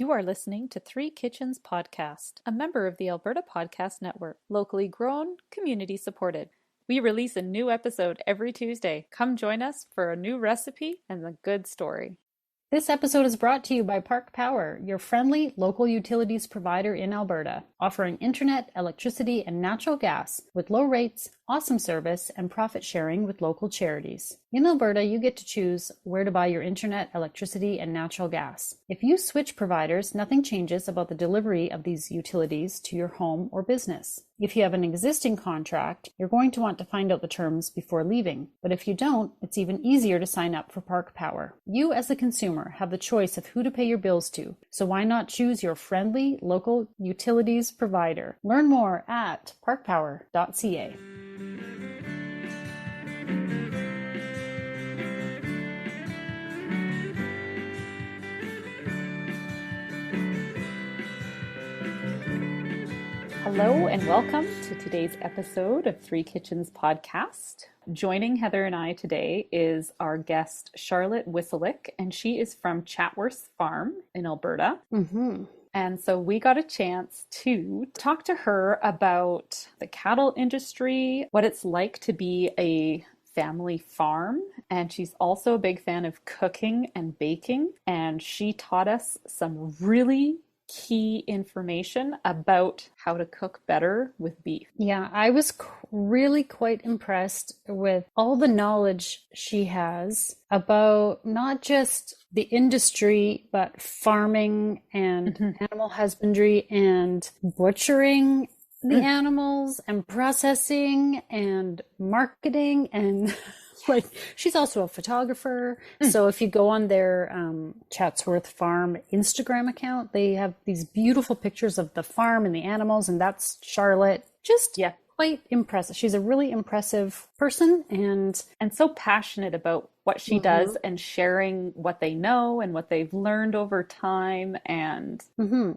You are listening to Three Kitchens Podcast, a member of the Alberta Podcast Network, locally grown, community supported. We release a new episode every Tuesday. Come join us for a new recipe and a good story. This episode is brought to you by Park Power, your friendly local utilities provider in Alberta, offering internet, electricity, and natural gas with low rates, awesome service, and profit sharing with local charities. In Alberta, you get to choose where to buy your internet, electricity, and natural gas. If you switch providers, nothing changes about the delivery of these utilities to your home or business. If you have an existing contract, you're going to want to find out the terms before leaving. But if you don't, it's even easier to sign up for Park Power. You, as a consumer, have the choice of who to pay your bills to, so why not choose your friendly local utilities provider? Learn more at parkpower.ca. Hello and welcome to today's episode of Three Kitchens Podcast. Joining Heather and I today is our guest, Charlotte Wasylik, and she is from Chatsworth Farm in Alberta. And so we got a chance to talk to her about the cattle industry, what it's like to be a family farm, and she's also a big fan of cooking and baking, and she taught us some really key information about how to cook better with beef. Yeah, I was really quite impressed with all the knowledge she has about not just the industry, but farming and animal husbandry and butchering the animals and processing and marketing and like she's also a photographer. So if you go on their Chatsworth Farm Instagram account, they have these beautiful pictures of the farm and the animals, and that's Charlotte. Just quite impressive. She's a really impressive person and so passionate about what she does and sharing what they know and what they've learned over time. And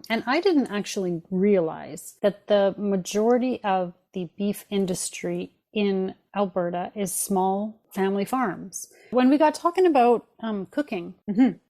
I didn't actually realize that the majority of the beef industry in Alberta is small family farms. When we got talking about cooking,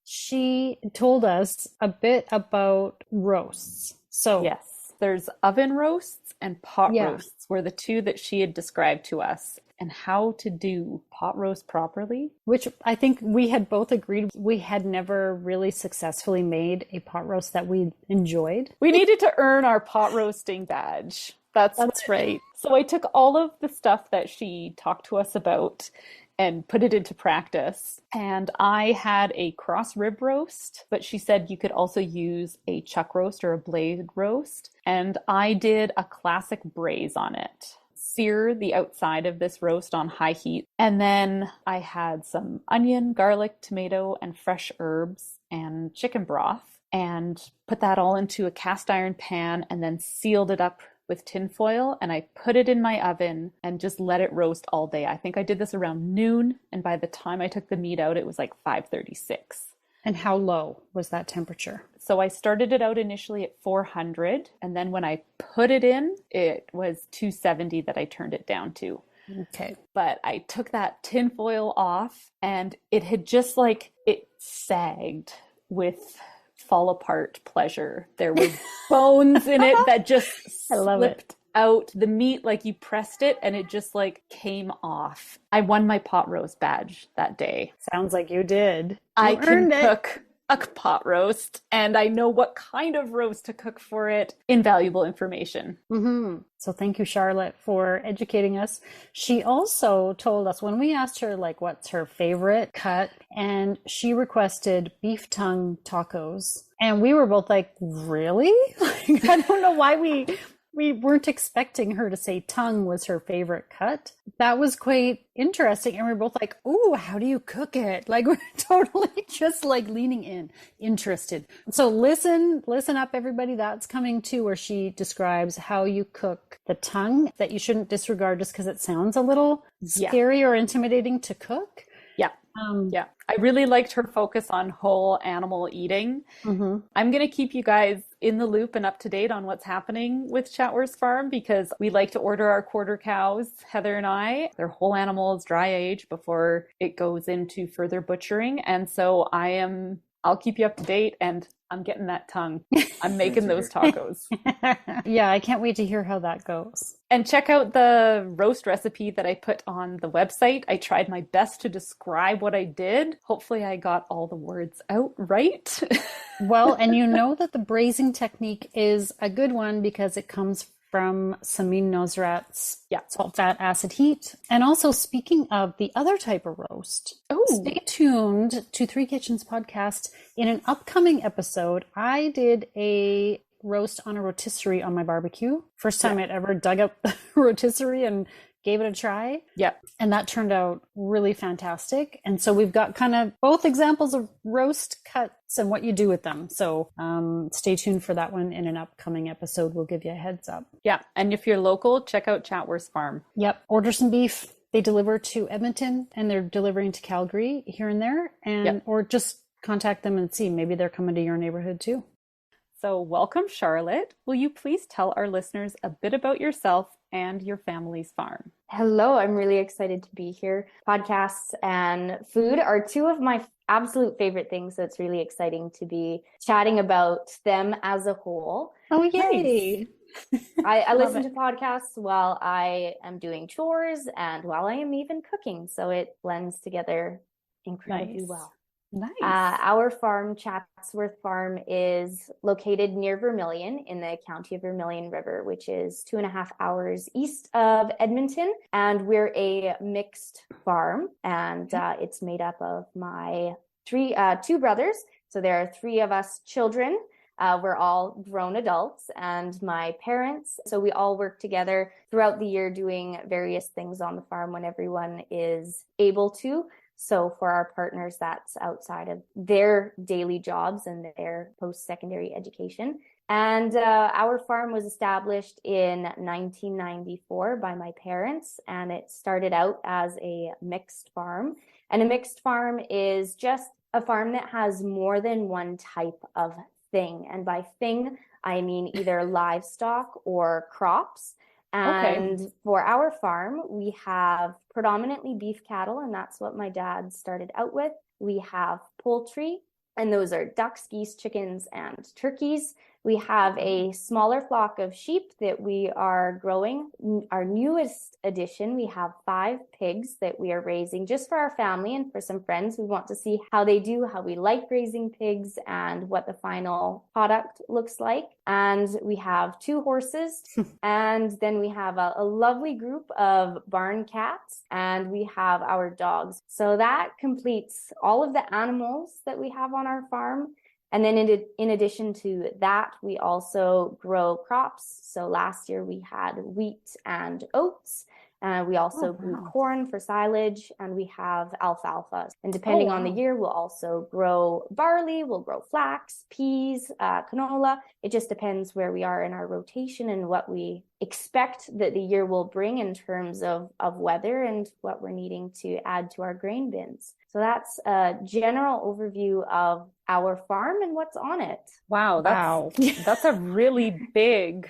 she told us a bit about roasts. So yes, there's oven roasts and pot roasts were the two that she had described to us, and how to do pot roast properly. Which I think we had both agreed we had never really successfully made a pot roast that we enjoyed. We needed to earn our pot roasting badge. That's right. So I took all of the stuff that she talked to us about and put it into practice. And I had a cross rib roast, but she said you could also use a chuck roast or a blade roast. And I did a classic braise on it. Sear the outside of this roast on high heat. And then I had some onion, garlic, tomato, and fresh herbs and chicken broth, and put that all into a cast iron pan and then sealed it up with tin foil, and I put it in my oven and just let it roast all day. I think I did this around noon, and by the time I took the meat out, it was like 5:36. And how low was that temperature? So I started it out initially at 400, and then when I put it in, it was 270 that I turned it down to. Okay. But I took that tin foil off, and it had just it sagged with fall apart pleasure. There were bones in it that just slipped out. The meat, you pressed it and it just came off. I won my pot roast badge that day. Sounds like you did. I can cook a pot roast, and I know what kind of roast to cook for it. Invaluable information. So thank you, Charlotte, for educating us. She also told us when we asked her what's her favorite cut, and she requested beef tongue tacos. And we were both like, really? I don't know why we weren't expecting her to say tongue was her favorite cut. That was quite interesting. And we were both like, ooh, how do you cook it? We're totally just leaning in, interested. So listen up, everybody. That's coming too, where she describes how you cook the tongue that you shouldn't disregard just because it sounds a little scary or intimidating to cook. Yeah. I really liked her focus on whole animal eating. I'm going to keep you guys in the loop and up to date on what's happening with Chatsworth Farm, because we like to order our quarter cows, Heather and I. They're whole animals, dry age, before it goes into further butchering. And so I'll keep you up to date, and I'm getting that tongue. I'm making those tacos. Yeah, I can't wait to hear how that goes. And check out the roast recipe that I put on the website. I tried my best to describe what I did. Hopefully I got all the words out right. Well, and you know that the braising technique is a good one because it comes from Samin Nosrat's salt, fat, acid, heat. And also, speaking of the other type of roast, stay tuned to Three Kitchens podcast. In an upcoming episode, I did a roast on a rotisserie on my barbecue. First time I'd ever dug up a rotisserie and gave it a try. Yeah. And that turned out really fantastic. And so we've got kind of both examples of roast cuts and what you do with them. So stay tuned for that one in an upcoming episode. We'll give you a heads up. Yeah. And if you're local, check out Chatsworth Farm. Yep. Order some beef. They deliver to Edmonton and they're delivering to Calgary here and there. And or just contact them and see. Maybe they're coming to your neighborhood too. So welcome, Charlotte. Will you please tell our listeners a bit about yourself and your family's farm? Hello, I'm really excited to be here. Podcasts and food are two of my absolute favorite things, so it's really exciting to be chatting about them as a whole. Oh, yay! Nice. I listen to podcasts while I am doing chores and while I am even cooking, so it blends together incredibly well. Nice. Our farm, Chatsworth Farm, is located near Vermilion in the county of Vermilion River, which is 2.5 hours east of Edmonton. And we're a mixed farm, and it's made up of my two brothers. So there are 3 of us children. We're all grown adults, and my parents. So we all work together throughout the year doing various things on the farm when everyone is able to. So for our partners, that's outside of their daily jobs and their post-secondary education. And our farm was established in 1994 by my parents, and it started out as a mixed farm. And a mixed farm is just a farm that has more than one type of thing. And by thing, I mean either livestock or crops. And for our farm, we have predominantly beef cattle, and that's what my dad started out with. We have poultry, and those are ducks, geese, chickens, and turkeys. We have a smaller flock of sheep that we are growing. Our newest addition, we have 5 pigs that we are raising just for our family and for some friends. We want to see how they do, how we like raising pigs, and what the final product looks like. And we have 2 horses, and then we have a lovely group of barn cats, and we have our dogs. So that completes all of the animals that we have on our farm. And then in addition to that, we also grow crops. So last year we had wheat and oats. We also grew corn for silage, and we have alfalfa. And depending on the year, we'll also grow barley, we'll grow flax, peas, canola. It just depends where we are in our rotation and what we expect that the year will bring in terms of weather and what we're needing to add to our grain bins. So that's a general overview of our farm and what's on it. Wow, that's a really big,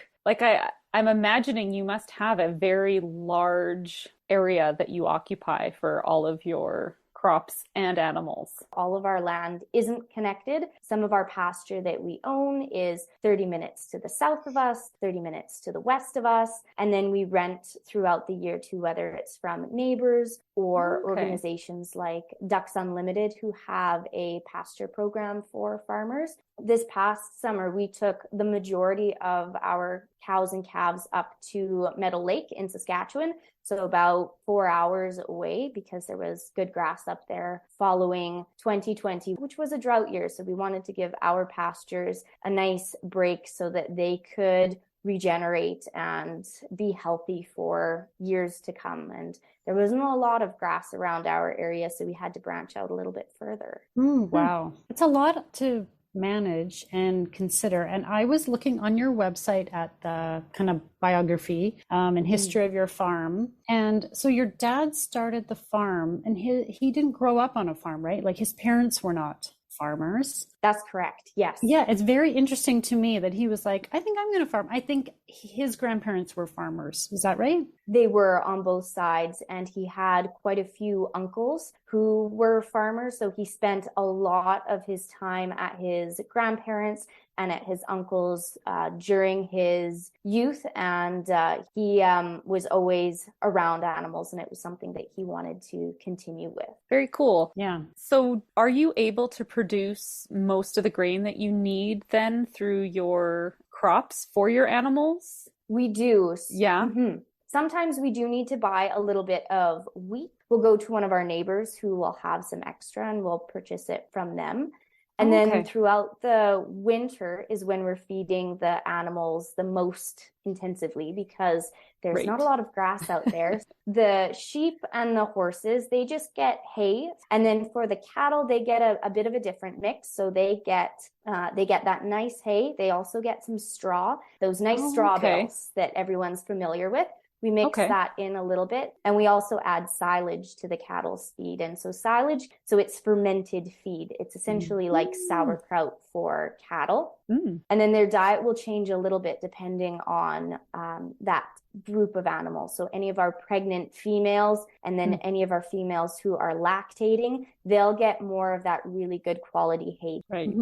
I'm imagining you must have a very large area that you occupy for all of your crops and animals. All of our land isn't connected. Some of our pasture that we own is 30 minutes to the south of us, 30 minutes to the west of us. And then we rent throughout the year too, whether it's from neighbors or organizations like Ducks Unlimited, who have a pasture program for farmers. This past summer, we took the majority of our cows and calves up to Meadow Lake in Saskatchewan, so about 4 hours away, because there was good grass up there following 2020, which was a drought year. So we wanted to give our pastures a nice break so that they could regenerate and be healthy for years to come. And there wasn't a lot of grass around our area, so we had to branch out a little bit further. Wow. It's a lot to manage and consider. And I was looking on your website at the kind of biography and history of your farm. And so your dad started the farm, and he didn't grow up on a farm, right? Like his parents were not farmers. That's correct. Yes. Yeah, it's very interesting to me that he was like, I think I'm going to farm. I think his grandparents were farmers. Is that right? They were on both sides, and he had quite a few uncles who were farmers. So he spent a lot of his time at his grandparents and at his uncles during his youth. And he was always around animals, and it was something that he wanted to continue with. Very cool. Yeah. So are you able to produce most of the grain that you need then through your crops for your animals? We do. Yeah. Mm-hmm. Sometimes we do need to buy a little bit of wheat. We'll go to one of our neighbors who will have some extra, and we'll purchase it from them. And then throughout the winter is when we're feeding the animals the most intensively, because there's not a lot of grass out there. The sheep and the horses, they just get hay. And then for the cattle, they get a bit of a different mix. So they get that nice hay. They also get some straw, those nice straw bales that everyone's familiar with. We mix that in a little bit, and we also add silage to the cattle's feed. And so silage, so it's fermented feed. It's essentially like sauerkraut for cattle. And then their diet will change a little bit depending on that group of animals. So any of our pregnant females, and then any of our females who are lactating, they'll get more of that really good quality hay. Right.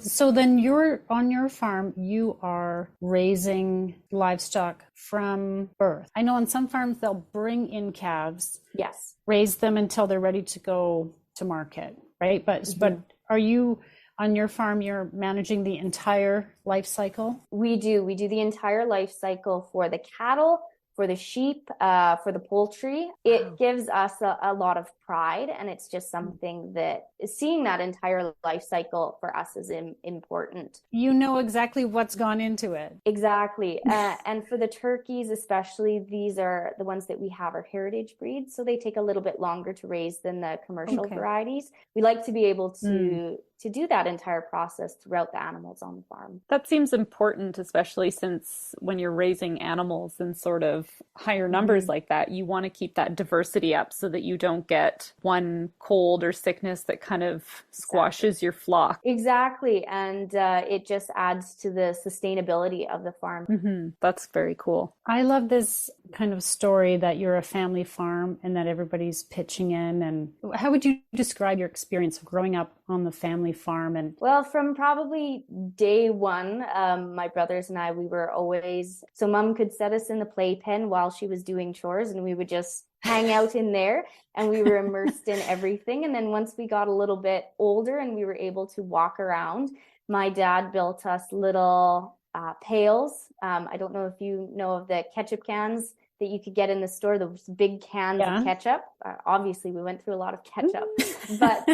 So then you're on your farm, you are raising livestock from birth. I know on some farms they'll bring in calves. Yes. Raise them until they're ready to go to market, right? But are you on your farm, you're managing the entire life cycle? We do the entire life cycle for the cattle, for the sheep, for the poultry. It gives us a lot of pride, and it's just something that seeing that entire life cycle for us is important. You know exactly what's gone into it. Exactly. And for the turkeys, especially, these are the ones that we have are heritage breeds, so they take a little bit longer to raise than the commercial varieties. We like to be able to do that entire process throughout the animals on the farm. That seems important, especially since when you're raising animals in sort of higher numbers like that, you want to keep that diversity up so that you don't get one cold or sickness that kind of squashes your flock. Exactly. And it just adds to the sustainability of the farm. That's very cool. I love this kind of story that you're a family farm and that everybody's pitching in. And how would you describe your experience of growing up on the family farm? And well, from probably day one, my brothers and I, we were always, so mom could set us in the playpen while she was doing chores, and we would just hang out in there, and we were immersed in everything. And then once we got a little bit older and we were able to walk around, my dad built us little pails. I don't know if you know of the ketchup cans that you could get in the store, those big cans of ketchup. Obviously, we went through a lot of ketchup, but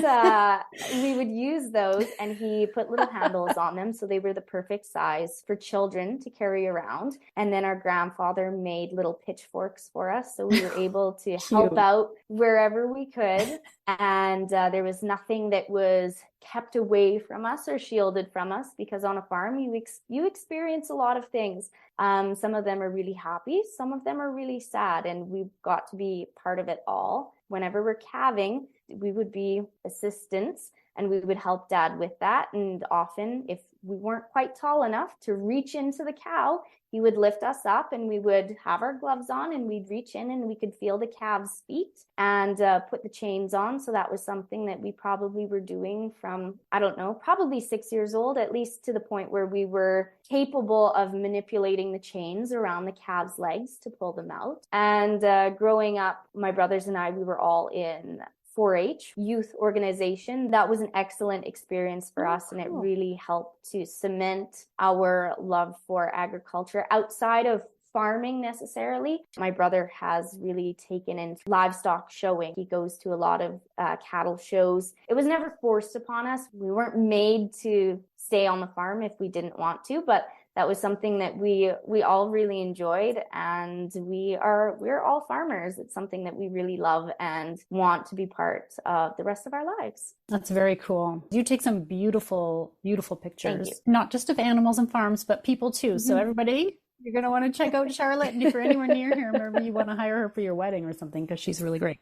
we would use those, and he put little handles on them, so they were the perfect size for children to carry around. And then our grandfather made little pitchforks for us, so we were able to help out wherever we could. And there was nothing that was kept away from us or shielded from us, because on a farm you experience a lot of things. Some of them are really happy, some of them are really sad, and we've got to be part of it all. Whenever we're calving, we would be assistants, and we would help Dad with that. And often, if we weren't quite tall enough to reach into the cow, he would lift us up, and we would have our gloves on, and we'd reach in and we could feel the calves' feet and put the chains on. So that was something that we probably were doing from, I don't know, probably 6 years old, at least to the point where we were capable of manipulating the chains around the calves' legs to pull them out. And growing up, my brothers and I, we were all in 4-H youth organization. That was an excellent experience for us, and it really helped to cement our love for agriculture outside of farming necessarily. My brother has really taken into livestock showing. He goes to a lot of cattle shows. It was never forced upon us. We weren't made to stay on the farm if we didn't want to, but that was something that we all really enjoyed, and we're all farmers. It's something that we really love and want to be part of the rest of our lives. That's very cool. You take some beautiful, beautiful pictures, not just of animals and farms, but people too. So everybody, you're going to want to check out Charlotte. And if you're anywhere near here, maybe you want to hire her for your wedding or something, because she's really great.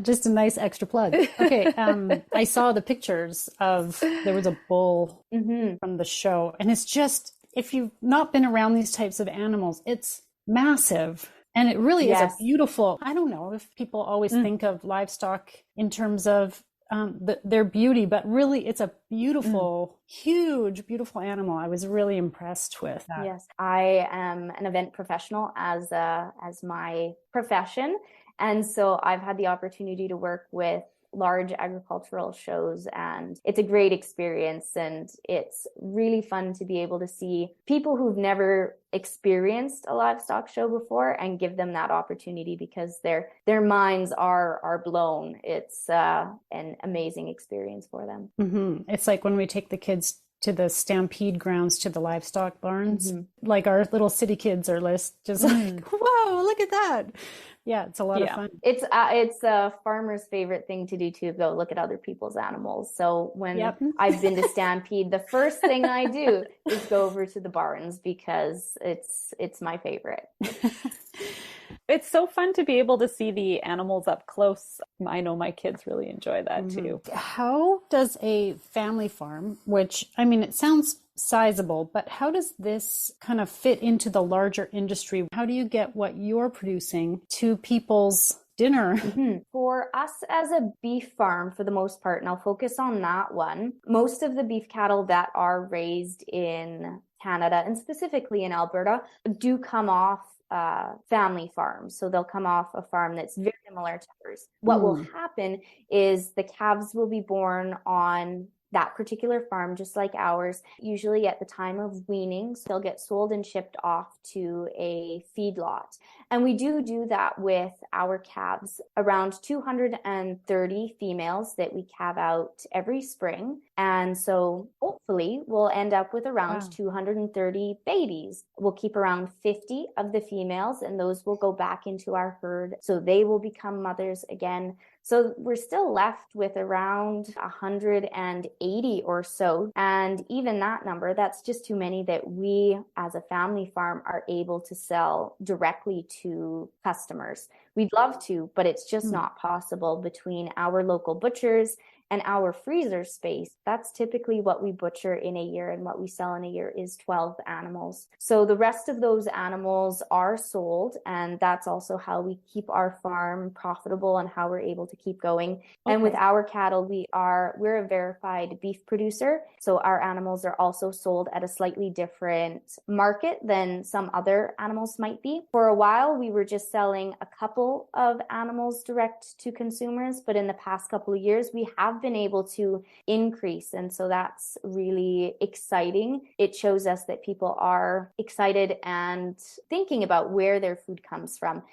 Just a nice extra plug. Okay, I saw the pictures of, there was a bull from the show, and it's just, if you've not been around these types of animals, it's massive. And it really is a beautiful, I don't know if people always think of livestock in terms of their beauty, but really it's a beautiful, huge, beautiful animal. I was really impressed with that. Yes, I am an event professional as my profession. And so I've had the opportunity to work with large agricultural shows, and it's a great experience, and it's really fun to be able to see people who've never experienced a livestock show before and give them that opportunity, because their minds are blown. It's an amazing experience for them. It's like when we take the kids to the stampede grounds, to the livestock barns, like our little city kids are just like, whoa, look at that. Yeah, it's a lot of fun. It's a farmer's favorite thing to do too, go look at other people's animals. So when I've been to Stampede, the first thing I do is go over to the barns, because it's my favorite. It's so fun to be able to see the animals up close. I know my kids really enjoy that too. How does a family farm, which, I mean, it sounds sizable, but how does this kind of fit into the larger industry? How do you get what you're producing to people's dinner? For us as a beef farm, for the most part, and I'll focus on that one, most of the beef cattle that are raised in Canada, and specifically in Alberta, do come off family farms. So they'll come off a farm that's very similar to ours. What will happen is the calves will be born on that particular farm, just like ours, usually at the time of weaning. So they'll get sold and shipped off to a feedlot. And we do that with our calves, around 230 females that we calve out every spring. And so hopefully we'll end up with around 230 babies. We'll keep around 50 of the females, and those will go back into our herd. So they will become mothers again. So we're still left with around 180 or so. And even that number, that's just too many that we as a family farm are able to sell directly to customers. We'd love to, but it's just not possible between our local butchers and our freezer space. That's typically what we butcher in a year, and what we sell in a year is 12 animals. So the rest of those animals are sold, and that's also how we keep our farm profitable and how we're able to keep going. Okay. And with our cattle, we're a verified beef producer. So our animals are also sold at a slightly different market than some other animals might be. For a while, we were just selling a couple of animals direct to consumers, but in the past couple of years, we have been able to increase. And so that's really exciting. It shows us that people are excited and thinking about where their food comes from.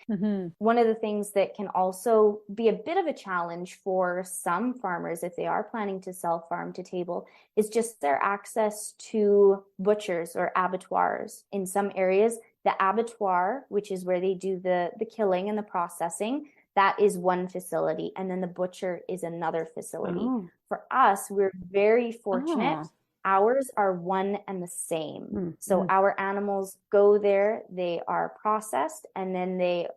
One of the things that can also be a bit of a challenge for some farmers, if they are planning to sell farm to table, is just their access to butchers or abattoirs. In some areas, the abattoir, which is where they do the killing and the processing, that is one facility, and then the butcher is another facility. For us, we're very fortunate. Ours are one and the same. So our animals go there, they are processed, and then they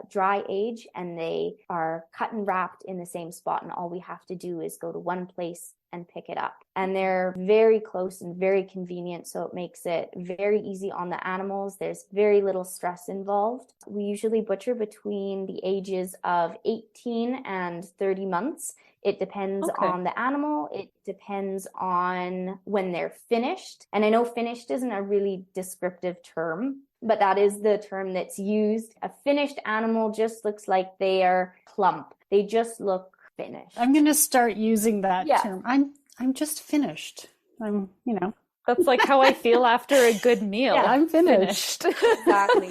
dry age, and they are cut and wrapped in the same spot. And all we have to do is go to one place and pick it up. And they're very close and very convenient, so it makes it very easy on the animals. There's very little stress involved. We usually butcher between the ages of 18 and 30 months. It depends on the animal. It depends on when they're finished. And I know finished isn't a really descriptive term, but that is the term that's used. A finished animal just looks like they are plump. They just look finished. I'm going to start using that term. I'm just finished. That's like how I feel after a good meal. Yeah, I'm finished. Exactly.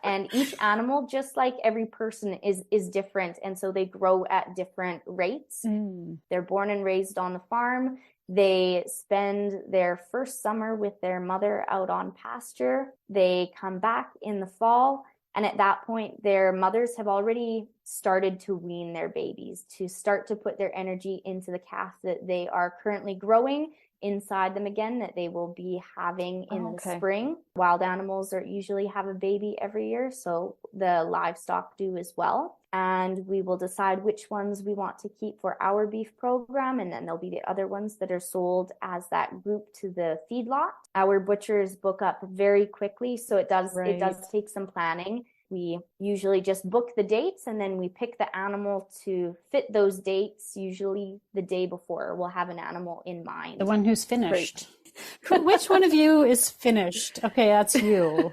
And each animal, just like every person, is different. And so they grow at different rates. They're born and raised on the farm. They spend their first summer with their mother out on pasture. They come back in the fall. And at that point, their mothers have already started to wean their babies, to start to put their energy into the calf that they are currently growing inside them again that they will be having in the okay. spring. Wild animals are usually have a baby every year, so the livestock do as well. And we will decide which ones we want to keep for our beef program, and then there'll be the other ones that are sold as that group to the feedlot. Our butchers book up very quickly, so it does take some planning. We usually just book the dates and then we pick the animal to fit those dates. Usually the day before, we'll have an animal in mind. The one who's finished. Which one of you is finished? Okay, that's you.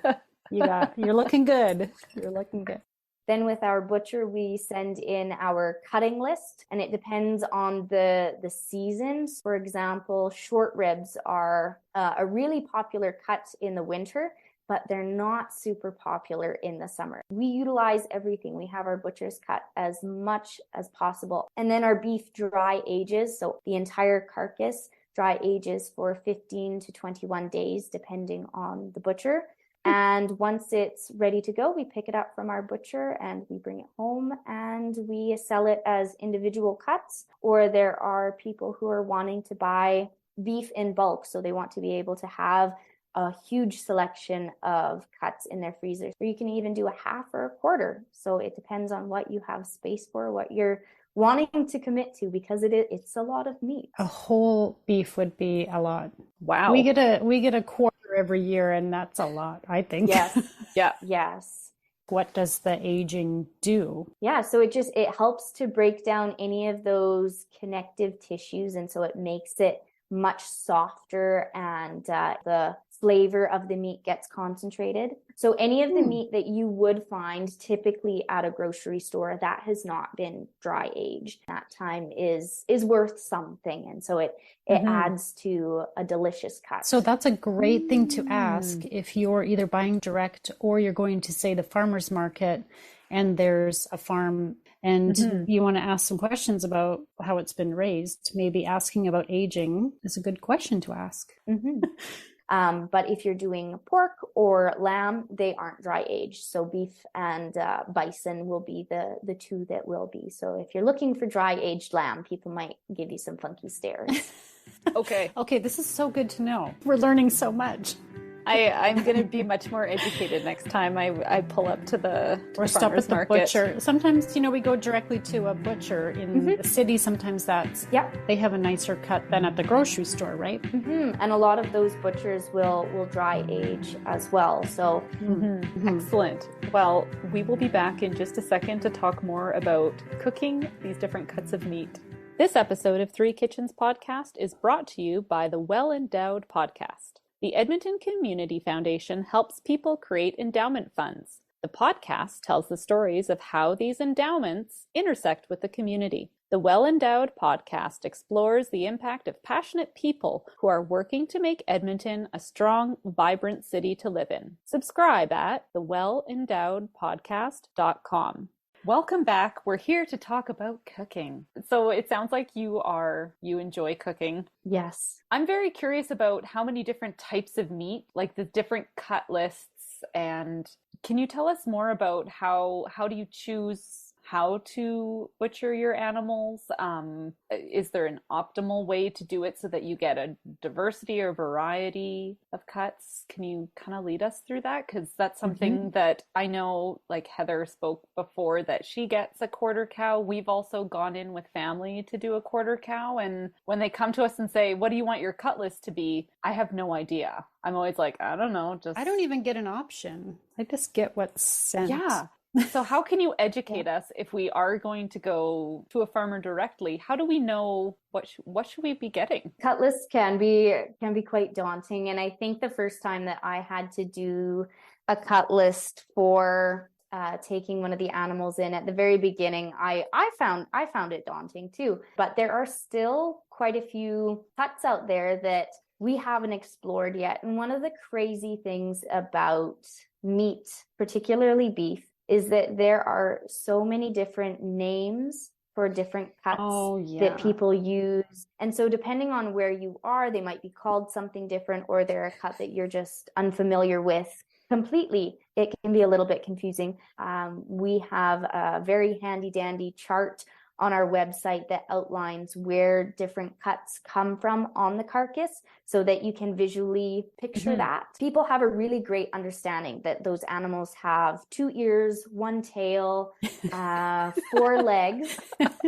You're looking good. You're looking good. Then with our butcher, we send in our cutting list, and it depends on the seasons. For example, short ribs are a really popular cut in the winter, but they're not super popular in the summer. We utilize everything. We have our butchers cut as much as possible. And then our beef dry ages, so the entire carcass dry ages for 15 to 21 days, depending on the butcher. And once it's ready to go, we pick it up from our butcher and we bring it home and we sell it as individual cuts. Or there are people who are wanting to buy beef in bulk, so they want to be able to have a huge selection of cuts in their freezers. Or you can even do a half or a quarter. So it depends on what you have space for, what you're wanting to commit to, because it's a lot of meat. A whole beef would be a lot. Wow. We get a quarter every year, and that's a lot, I think. Yes. Yeah. Yes. What does the aging do? Yeah, so it helps to break down any of those connective tissues, and so it makes it much softer, and the flavor of the meat gets concentrated. So any of the meat that you would find typically at a grocery store that has not been dry aged, that time is worth something. And so it adds to a delicious cut. So that's a great thing to ask if you're either buying direct or you're going to, say, the farmer's market and there's a farm and you want to ask some questions about how it's been raised. Maybe asking about aging is a good question to ask. But if you're doing pork or lamb, they aren't dry aged. So beef and bison will be the two that will be. So if you're looking for dry aged lamb, people might give you some funky stares. Okay, this is so good to know. We're learning so much. I'm going to be much more educated next time I pull up to the or stop at the market. Butcher. Sometimes, we go directly to a butcher in the city. Sometimes they have a nicer cut than at the grocery store, right? And a lot of those butchers will dry age as well. So Excellent. Well, we will be back in just a second to talk more about cooking these different cuts of meat. This episode of Three Kitchens Podcast is brought to you by the Well Endowed Podcast. The Edmonton Community Foundation helps people create endowment funds. The podcast tells the stories of how these endowments intersect with the community. The Well Endowed Podcast explores the impact of passionate people who are working to make Edmonton a strong, vibrant city to live in. Subscribe at thewellendowedpodcast.com. Welcome back. We're here to talk about cooking. So it sounds like you enjoy cooking. yes. I'm very curious about how many different types of meat, like the different cut lists, and can you tell us more about how do you choose how to butcher your animals? Is there an optimal way to do it so that you get a diversity or variety of cuts? Can you kind of lead us through that? Because that's something that I know, like Heather spoke before, that she gets a quarter cow. We've also gone in with family to do a quarter cow. And when they come to us and say, what do you want your cut list to be? I have no idea. I'm always like, I don't know. I don't even get an option. I just get what's sent. Yeah. So how can you educate us if we are going to go to a farmer directly? How do we know what should we be getting? Cut lists can be quite daunting, and I think the first time that I had to do a cut list for taking one of the animals in at the very beginning, I found it daunting too. But there are still quite a few cuts out there that we haven't explored yet. And one of the crazy things about meat, particularly beef, is that there are so many different names for different cuts that people use. And so depending on where you are, they might be called something different, or they're a cut that you're just unfamiliar with completely. It can be a little bit confusing. We have a very handy dandy chart on our website that outlines where different cuts come from on the carcass so that you can visually picture that. People have a really great understanding that those animals have 2 ears, 1 tail, 4 legs.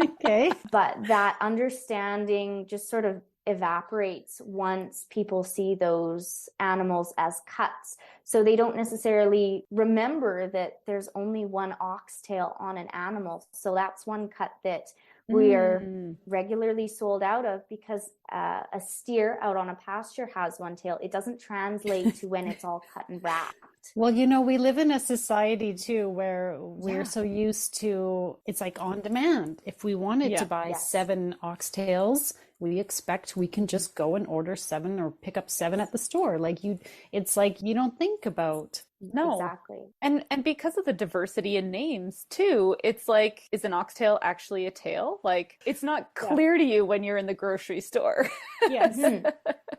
Okay. But that understanding just sort of evaporates once people see those animals as cuts. So they don't necessarily remember that there's only 1 oxtail on an animal. So that's one cut that we are regularly sold out of, because a steer out on a pasture has 1 tail. It doesn't translate to when it's all cut and wrapped. Well, you know, we live in a society too where we're so used to, it's like on demand. If we wanted to buy 7 oxtails, we expect we can just go and order 7 or pick up 7 at the store. It's like you don't think about. No. Exactly. And because of the diversity in names too, it's like, is an oxtail actually a tail? Like, it's not clear to you when you're in the grocery store. Yes.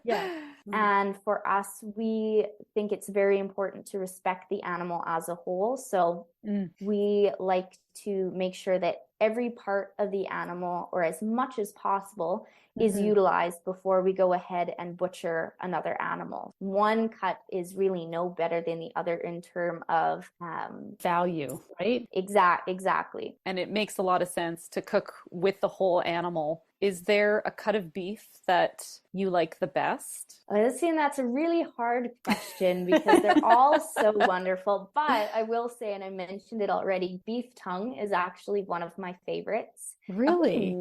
Yeah. And for us, we think it's very important to respect the animal as a whole. So we like to make sure that every part of the animal, or as much as possible, is utilized before we go ahead and butcher another animal. One cut is really no better than the other in terms of value, right? Exactly. And it makes a lot of sense to cook with the whole animal. Is there a cut of beef that you like the best? That's a really hard question because they're all so wonderful. But I will say, and I mentioned it already, beef tongue is actually one of my favorites. Really?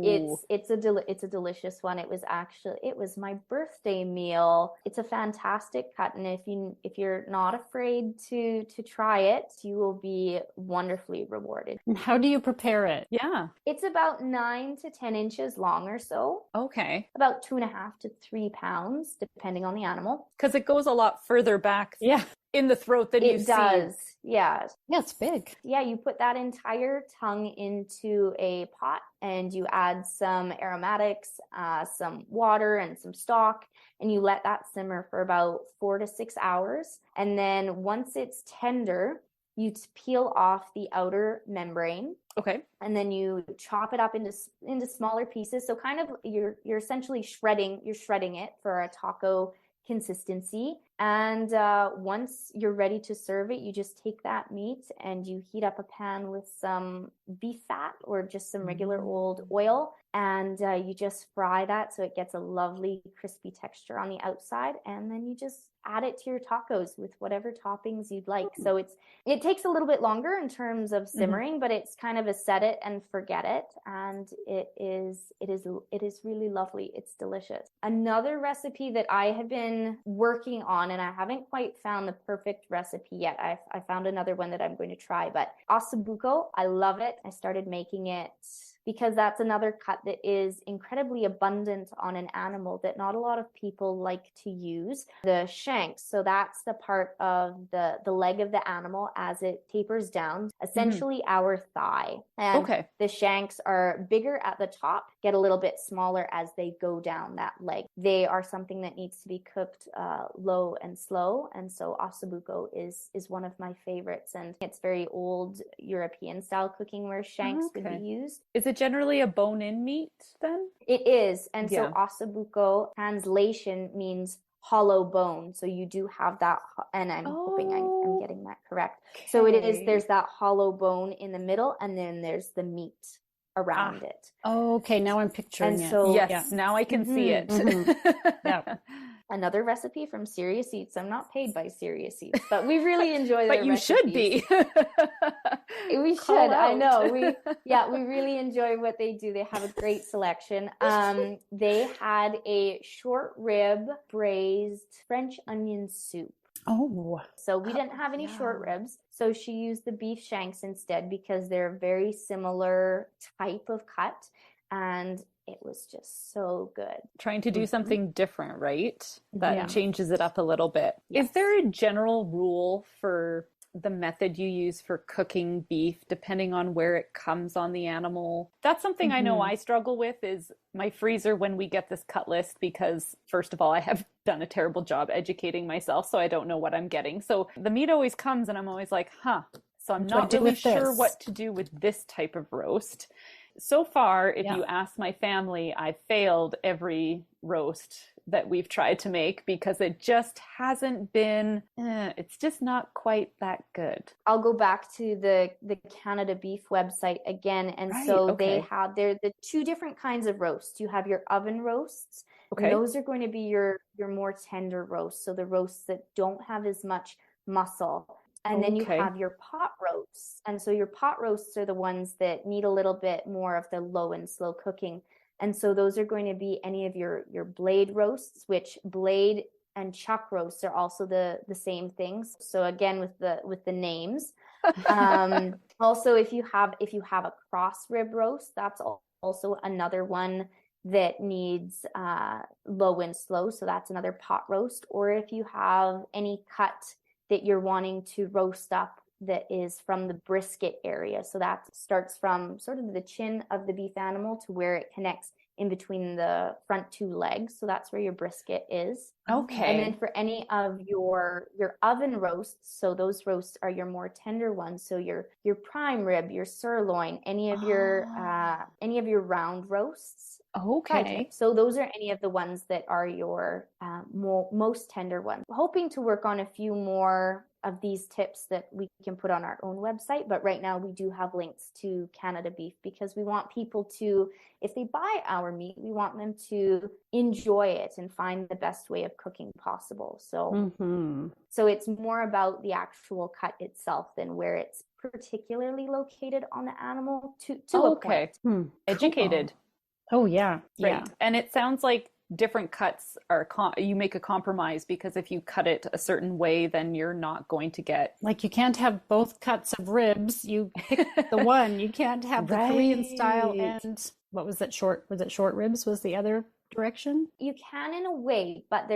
It's a delicious one. It was my birthday meal. It's a fantastic cut, and if you're not afraid to try it, you will be wonderfully rewarded. And how do you prepare it? Yeah. It's about 9 to 10 inches long or so. Okay. About 2.5 to 3 pounds, depending on the animal. Because it goes a lot further back in the throat than you see. It does. Yeah. Yeah, it's big. Yeah, you put that entire tongue into a pot and you add some aromatics, some water and some stock, and you let that simmer for about 4 to 6 hours. And then once it's tender, you peel off the outer membrane. Okay. And then you chop it up into smaller pieces. So kind of you're essentially shredding it for a taco consistency. And once you're ready to serve it, you just take that meat and you heat up a pan with some beef fat or just some regular old oil. And you just fry that so it gets a lovely crispy texture on the outside. And then you just add it to your tacos with whatever toppings you'd like. So it takes a little bit longer in terms of simmering, but it's kind of a set it and forget it. And it is really lovely. It's delicious. Another recipe that I have been working on, and I haven't quite found the perfect recipe yet. I found another one that I'm going to try, but ossobuco, I love it. I started making it because that's another cut that is incredibly abundant on an animal that not a lot of people like to use. The shanks, so that's the part of the leg of the animal as it tapers down, essentially our thigh. And the shanks are bigger at the top, get a little bit smaller as they go down that leg. They are something that needs to be cooked low and slow, and so ossobuco is one of my favorites, and it's very old European style cooking where shanks would be used. Is it generally a bone-in meat then? It is, and so ossobuco translation means hollow bone. So you do have that, and I'm hoping I'm getting that correct. Okay. So there's that hollow bone in the middle, and then there's the meat around it. Oh, okay. Now I'm picturing it. So, yes, now I can see it. Yeah. Another recipe from Serious Eats. I'm not paid by Serious Eats, but we really enjoy their But you recipes. should be. We should. I know. We really enjoy what they do. They have a great selection. They had a short rib braised French onion soup. Oh. So we didn't have any short ribs. So she used the beef shanks instead because they're a very similar type of cut. And it was just so good. Trying to do something different, right? That changes it up a little bit. Yes. Is there a general rule for the method you use for cooking beef, depending on where it comes on the animal? That's something I know I struggle with, is my freezer when we get this cut list, because first of all, I have done a terrible job educating myself, so I don't know what I'm getting. So the meat always comes and I'm always like, so I'm not really sure what to do with this type of roast. So far, if Yeah. you ask my family, I've failed every roast that we've tried to make because it just hasn't been, it's just not quite that good. I'll go back to the Canada Beef website again. And Right. so they Okay. have, they're the two different kinds of roasts. You have your oven roasts, and Okay. those are going to be your more tender roasts. So the roasts that don't have as much muscle. And then you Okay. have your pot roasts. And so your pot roasts are the ones that need a little bit more of the low and slow cooking. And so those are going to be any of your blade roasts, which blade and chuck roasts are also the same things. So again, with the names. Also, if you have a cross rib roast, that's also another one that needs low and slow. So that's another pot roast. Or if you have any cut that you're wanting to roast up that is from the brisket area. So that starts from sort of the chin of the beef animal to where it connects in between the front two legs. So that's where your brisket is. Okay. And then for any of your oven roasts, so those roasts are your more tender ones. So your prime rib, your sirloin, any of your round roasts. Okay. So those are any of the ones that are your most tender ones. Hoping to work on a few more of these tips that we can put on our own website. But right now we do have links to Canada Beef because we want people to, if they buy our meat, we want them to enjoy it and find the best way of cooking possible. So, so it's more about the actual cut itself than where it's particularly located on the animal to a point. Educated. Oh, yeah. Right. Yeah. And it sounds like different cuts are, you make a compromise because if you cut it a certain way, then you're not going to get. Like you can't have both cuts of ribs. You pick the one. You can't have the Korean style and what was it, was it short ribs was the other direction? You can in a way, but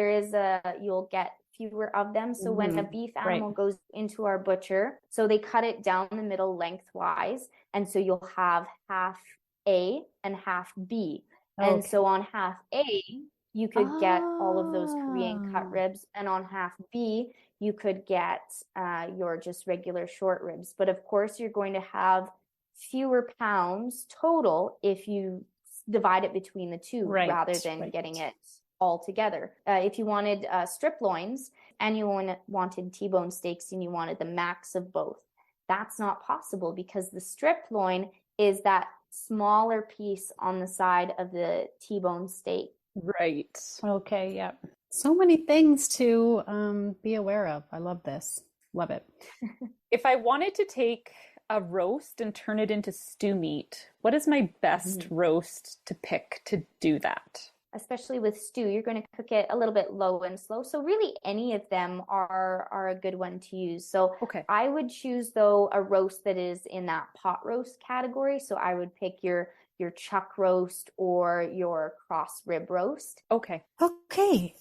you'll get fewer of them. So when a beef animal goes into our butcher, so they cut it down the middle lengthwise. And so you'll have half A and half B. And so on half A, you could get all of those Korean cut ribs. And on half B, you could get your just regular short ribs. But of course, you're going to have fewer pounds total if you divide it between the two rather than getting it all together. If you wanted strip loins and you wanted T-bone steaks and you wanted the max of both, that's not possible because the strip loin is that smaller piece on the side of the T-bone steak. Right. Okay, yeah. So many things to be aware of. I love this. Love it. If I wanted to take a roast and turn it into stew meat, what is my best roast to pick to do that? Especially with stew, you're going to cook it a little bit low and slow. So really any of them are a good one to use. So I would choose though a roast that is in that pot roast category. So I would pick your chuck roast or your cross rib roast. Okay.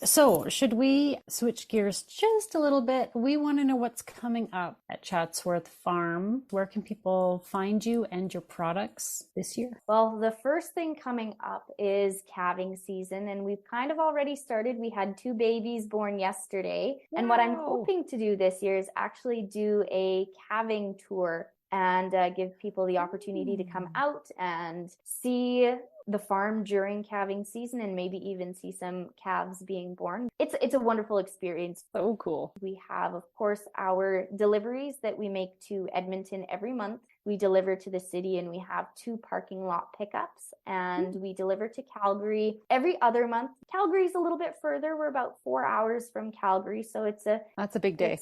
So should we switch gears just a little bit? We want to know what's coming up at Chatsworth Farm. Where can people find you and your products this year? Well, the first thing coming up is calving season, and we've kind of already started. We had 2 babies born yesterday. Wow. And what I'm hoping to do this year is actually do a calving tour and give people the opportunity to come out and see the farm during calving season and maybe even see some calves being born. It's a wonderful experience. So cool. We have, of course, our deliveries that we make to Edmonton every month. We deliver to the city and we have 2 parking lot pickups, and we deliver to Calgary every other month. Calgary's a little bit further. We're about 4 hours from Calgary. So that's a big day.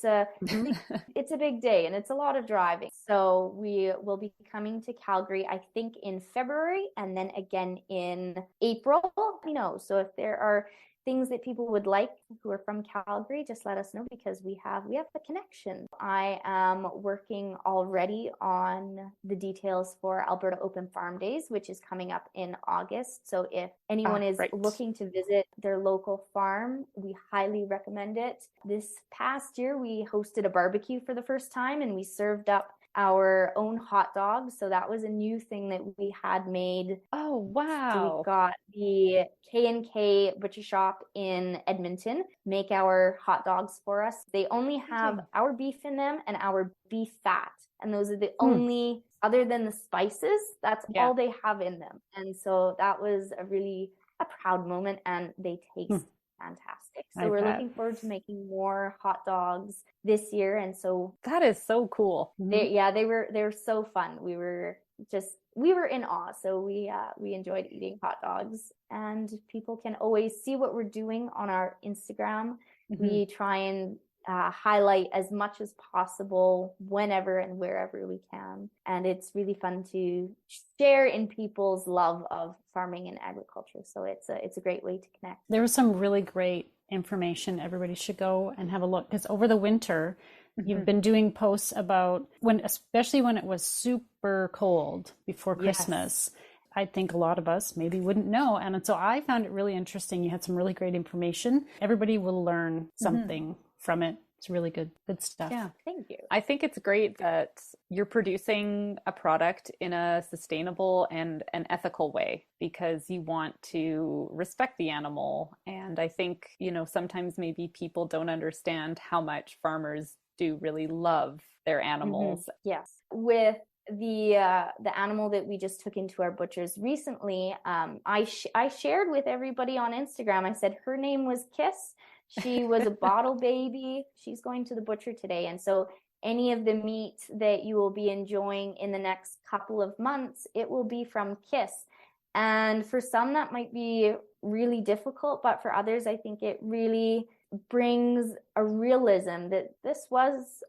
It's a big day and it's a lot of driving. So we will be coming to Calgary, I think in February and then again in April. So if there are things that people would like who are from Calgary, just let us know because we have the connection. I am working already on the details for Alberta Open Farm Days, which is coming up in August. So if anyone is looking to visit their local farm, we highly recommend it. This past year, we hosted a barbecue for the first time and we served up our own hot dogs. So that was a new thing that we had made. Oh, wow. So we got the K&K Butcher Shop in Edmonton make our hot dogs for us. They only have our beef in them and our beef fat. And those are the only other than the spices, that's Yeah. all they have in them. And so that was a proud moment, and they taste fantastic. So we're looking forward to making more hot dogs this year. And so that is so cool. they were so fun. We were in awe. So we enjoyed eating hot dogs, and people can always see what we're doing on our Instagram. We try and highlight as much as possible whenever and wherever we can. And it's really fun to share in people's love of farming and agriculture. So it's a great way to connect. There was some really great information. Everybody should go and have a look, because over the winter, you've been doing posts about especially when it was super cold before Christmas. I think a lot of us maybe wouldn't know. And so I found it really interesting. You had some really great information. Everybody will learn something from it. It's really good stuff. Yeah. Thank you. I think it's great that you're producing a product in a sustainable and an ethical way, because you want to respect the animal. And I think, sometimes maybe people don't understand how much farmers do really love their animals. Yes. With the animal that we just took into our butchers recently, I shared with everybody on Instagram. I said her name was Kiss. She was a bottle baby. She's going to the butcher today. And so any of the meat that you will be enjoying in the next couple of months, it will be from Kiss. And for some, that might be really difficult, but for others, I think it really brings a realism that this was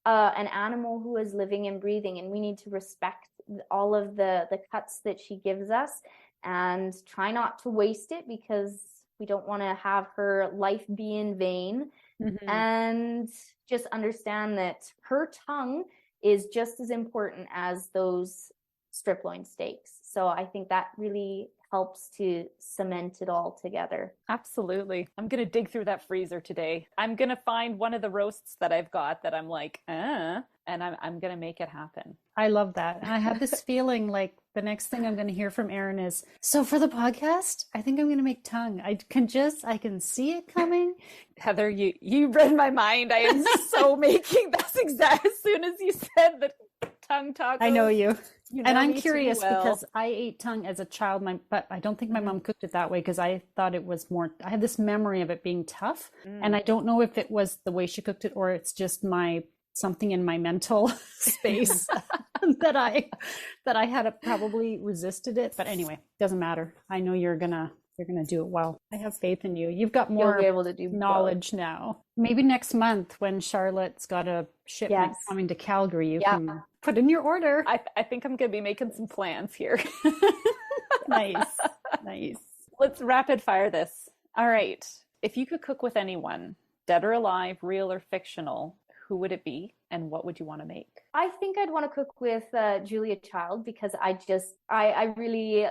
an animal who is living and breathing, and we need to respect all of the cuts that she gives us and try not to waste it, because we don't want to have her life be in vain. And just understand that her tongue is just as important as those strip loin steaks. So I think that really helps to cement it all together. Absolutely. I'm going to dig through that freezer today. I'm going to find one of the roasts that I've got that I'm like, and I'm going to make it happen. I love that. And I have this feeling like the next thing I'm going to hear from Erin is, so for the podcast, I think I'm going to make tongue. I can see it coming. Heather, you read my mind. I am so making this exact, as soon as you said the tongue tacos. I know you. And I'm curious well. because I ate tongue as a child, but I don't think my mom cooked it that way, because I thought it was more, I had this memory of it being tough. And I don't know if it was the way she cooked it, or it's just something in my mental space that I had probably resisted it. But anyway, doesn't matter. I know you're gonna do it well. I have faith in you. You've got more You'll be able to do knowledge both. now. Maybe next month when Charlotte's got a shipment coming to Calgary, you can put in your order. I think I'm going to be making some plans here. Nice. Let's rapid fire this. All right. If you could cook with anyone, dead or alive, real or fictional, who would it be, and what would you want to make? I think I'd want to cook with Julia Child, because I really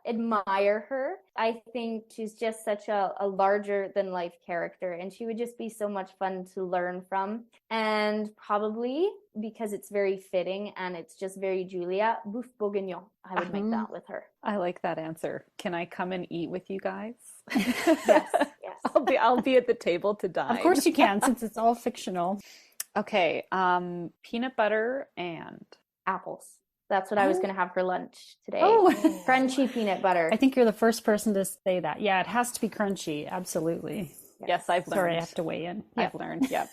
admire her. I think she's just such a larger than life character, and she would just be so much fun to learn from. And probably because it's very fitting and it's just very Julia, boeuf bourguignon. I would make that with her. I like that answer. Can I come and eat with you guys? Yes. I'll be at the table to dine. Of course you can, since it's all fictional. Okay, peanut butter and Apples. That's what I was going to have for lunch today. Oh. Crunchy peanut butter. I think you're the first person to say that. Yeah, it has to be crunchy. Absolutely. Yes, I've learned. Sorry, I have to weigh in. I've learned, yeah.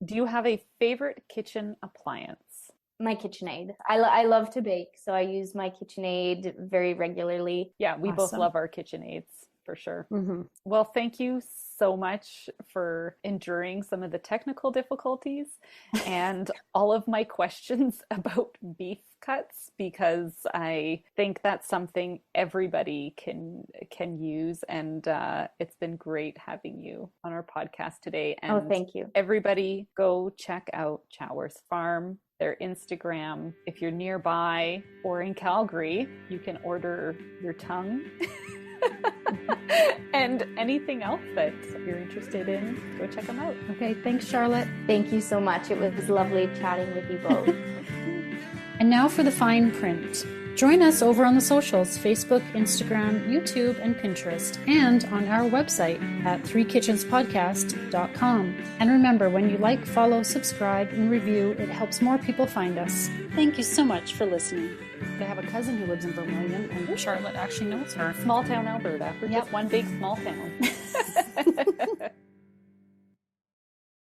Do you have a favorite kitchen appliance? My KitchenAid. I love to bake, so I use my KitchenAid very regularly. Yeah, we both love our KitchenAids, for sure. Well, thank you so much for enduring some of the technical difficulties and all of my questions about beef cuts, because I think that's something everybody can use, and it's been great having you on our podcast today. And thank you. Everybody go check out Chatsworth Farm, their Instagram. If you're nearby or in Calgary, you can order your tongue. And anything else that you're interested in, go check them out. Okay, thanks, Charlotte. Thank you so much. It was lovely chatting with you both. And now for the fine print. Join us over on the socials, Facebook, Instagram, YouTube, and Pinterest, and on our website at threekitchenspodcast.com. And remember, when you like, follow, subscribe, and review, it helps more people find us. Thank you so much for listening. I have a cousin who lives in Vermilion, and Charlotte actually knows her. Small town Alberta. We're just one big small town.